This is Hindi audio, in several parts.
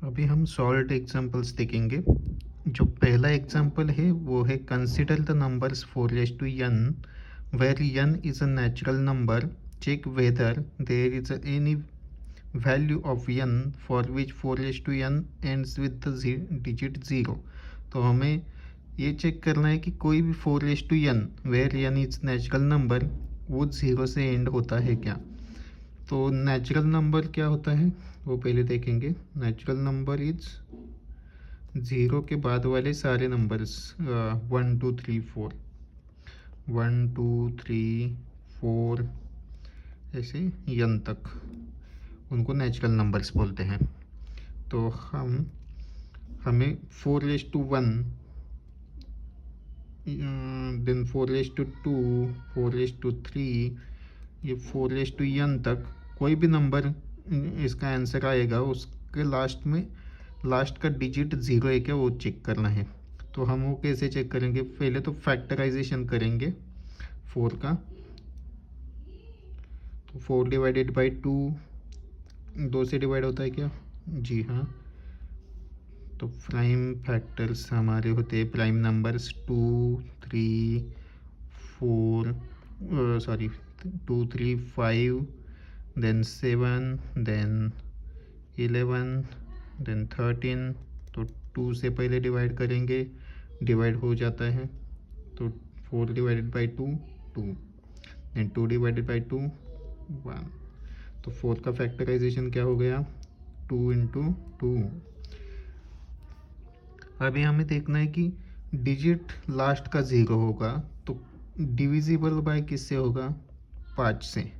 अभी हम सॉल्व्ड एग्जांपल्स देखेंगे। जो पहला एग्जांपल है वो है consider the numbers 4n where n is a natural number, check whether there is any value of n for which 4n ends with the digit 0। तो हमें ये चेक करना है कि कोई भी 4n where n is natural number वो 0 से एंड होता है क्या। तो नेचुरल नंबर क्या होता है वो पहले देखेंगे। नेचुरल नंबर इज 0 के बाद वाले सारे नंबर्स 1 2 3 4 1 2 3 4 ऐसे n तक, उनको नेचुरल नंबर्स बोलते हैं। तो हमें 4:1 देन 4:2 4:3 ये 4:n तक कोई भी नंबर इसका आंसर आएगा, उसके लास्ट का डिजिट 0 है क्या वो चेक करना है। तो हम वो कैसे चेक करेंगे, पहले तो फैक्टराइजेशन करेंगे 4 का। तो 4 डिवाइडेड बाई 2 2 से डिवाइड होता है क्या, जी हाँ। तो प्राइम फैक्टर्स हमारे होते हैं prime numbers 2 3 4 sorry 2 3 5 then 7 then 11 then 13। तो 2 से पहले डिवाइड करेंगे, डिवाइड हो जाता है। तो 4 divided by 2 2 then 2 divided by 2 1। तो 4 का फैक्टराइजेशन क्या हो गया, 2 इंटू 2। अभी हमें देखना है कि डिजिट लास्ट का 0 होगा तो डिविजिबल बाय किससे होगा, 5 से।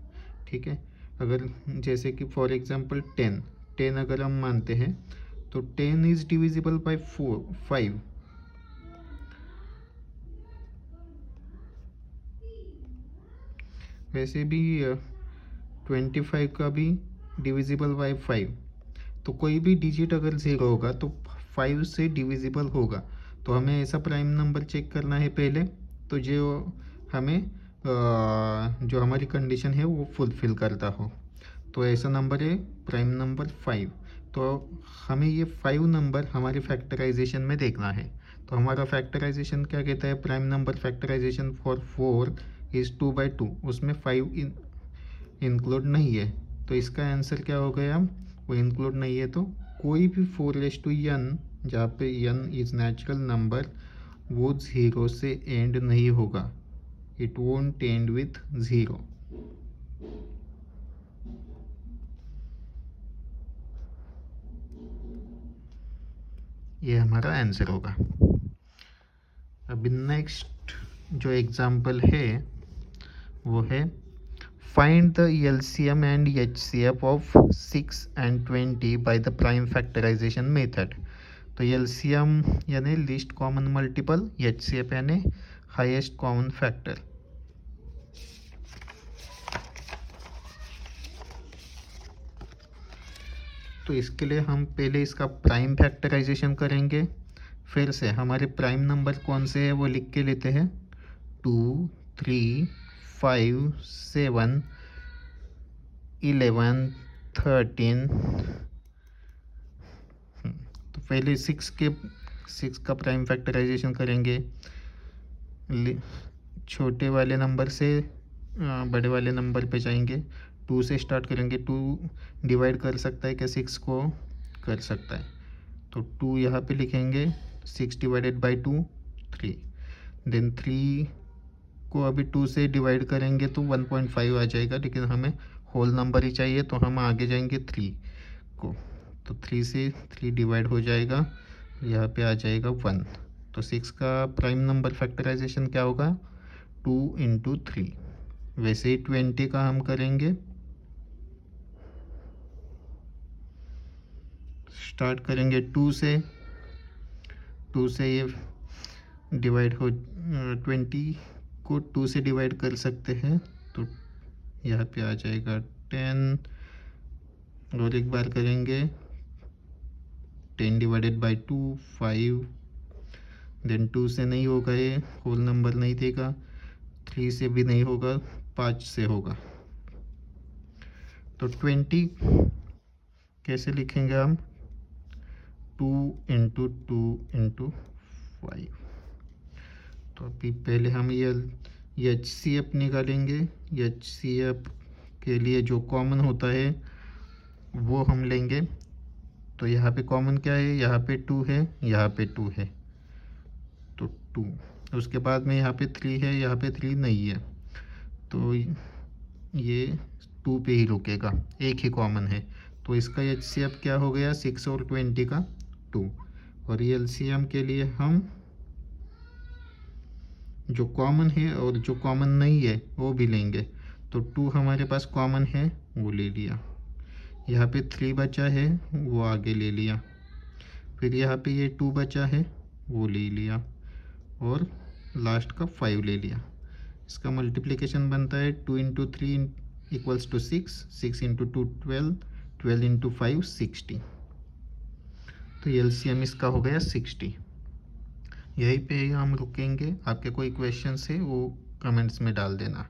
ठीक है, अगर जैसे कि फॉर एग्जांपल 10 अगर हम मानते हैं तो 10 इज डिविजिबल बाय 5। वैसे भी 25 का भी डिविजिबल बाय 5। तो कोई भी डिजिट अगर 0 होगा तो 5 से डिविजिबल होगा। तो हमें ऐसा प्राइम नंबर चेक करना है पहले, तो जो हमें जो हमारी कंडीशन है वो फुलफिल करता हो। तो ऐसा नंबर है प्राइम नंबर 5। तो हमें ये 5 नंबर हमारे फैक्टराइजेशन में देखना है। तो हमारा फैक्टराइजेशन क्या कहता है, prime number factorisation for 4 is 2/2, उसमें 5 इंक्लूड नहीं है। तो इसका आंसर क्या हो गया, वो इंक्लूड नहीं है। तो कोई भी 4:n जहाँ पे n इज नेचुरल नंबर वो 0 से एंड नहीं होगा, इट वोंट एंड विथ 0। ये हमारा आंसर होगा। अभी नेक्स्ट जो एग्जाम्पल है वो है find the LCM and HCF of 6 and 20 by the prime factorisation method. तो LCM यानी लीस्ट कॉमन मल्टीपल, HCF यानी हाईएस्ट कॉमन फैक्टर। तो इसके लिए हम पहले इसका प्राइम फैक्टराइजेशन करेंगे। फिर से हमारे प्राइम नंबर कौन से है वो लिख के लेते हैं, 2 3 5 7 11 13। तो पहले 6 का प्राइम फैक्टराइजेशन करेंगे, छोटे वाले नंबर से बड़े वाले नंबर पे जाएंगे। 2 से स्टार्ट करेंगे, 2 डिवाइड कर सकता है क्या 6 को, कर सकता है। तो 2 यहाँ पे लिखेंगे, 6 डिवाइडेड बाई 2 3। देन 3 को अभी 2 से डिवाइड करेंगे तो 1.5 आ जाएगा, लेकिन हमें होल नंबर ही चाहिए तो हम आगे जाएंगे 3 को। तो 3 से 3 डिवाइड हो जाएगा, यहाँ पे आ जाएगा 1। तो 6 का प्राइम नंबर फैक्टराइजेशन क्या होगा, 2 इंटू 3। वैसे ही 20 का हम करेंगे, स्टार्ट करेंगे 2 से। 2 से ये डिवाइड हो 20 को 2 से डिवाइड कर सकते हैं तो यहाँ पे आ जाएगा 10। और एक बार करेंगे 10 डिवाइडेड बाई 2 5। देन 2 से नहीं होगा, ये होल नंबर नहीं देगा। 3 से भी नहीं होगा, 5 से होगा। तो 20 कैसे लिखेंगे हम? 2 × 2 × 5। तो अभी पहले हम ये HCF निकालेंगे। HCF के लिए जो कॉमन होता है वो हम लेंगे। तो यहाँ पे कॉमन क्या है? यहाँ पे 2 है, यहाँ पे 2 है, तो 2। उसके बाद में यहाँ पे 3 है, यहाँ पे 3 नहीं है, तो ये 2 पे ही रुकेगा, एक ही कॉमन है। तो इसका HCF क्या हो गया? 6 और 20 का 2। और ये LCM के लिए हम जो कॉमन है और जो कॉमन नहीं है वो भी लेंगे। तो 2 हमारे पास कॉमन है, वो ले लिया। यहाँ पे 3 बचा है, वो आगे ले लिया। फिर यहाँ पे ये 2 बचा है, वो ले लिया। और लास्ट का 5 ले लिया। इसका मल्टीप्लिकेशन बनता है 2 × 3 = 6, 6 × 2 12, 12 × 5 60। तो LCM इसका हो गया 60। यहीं पे हम रुकेंगे। आपके कोई क्वेश्चंस है वो कमेंट्स में डाल देना।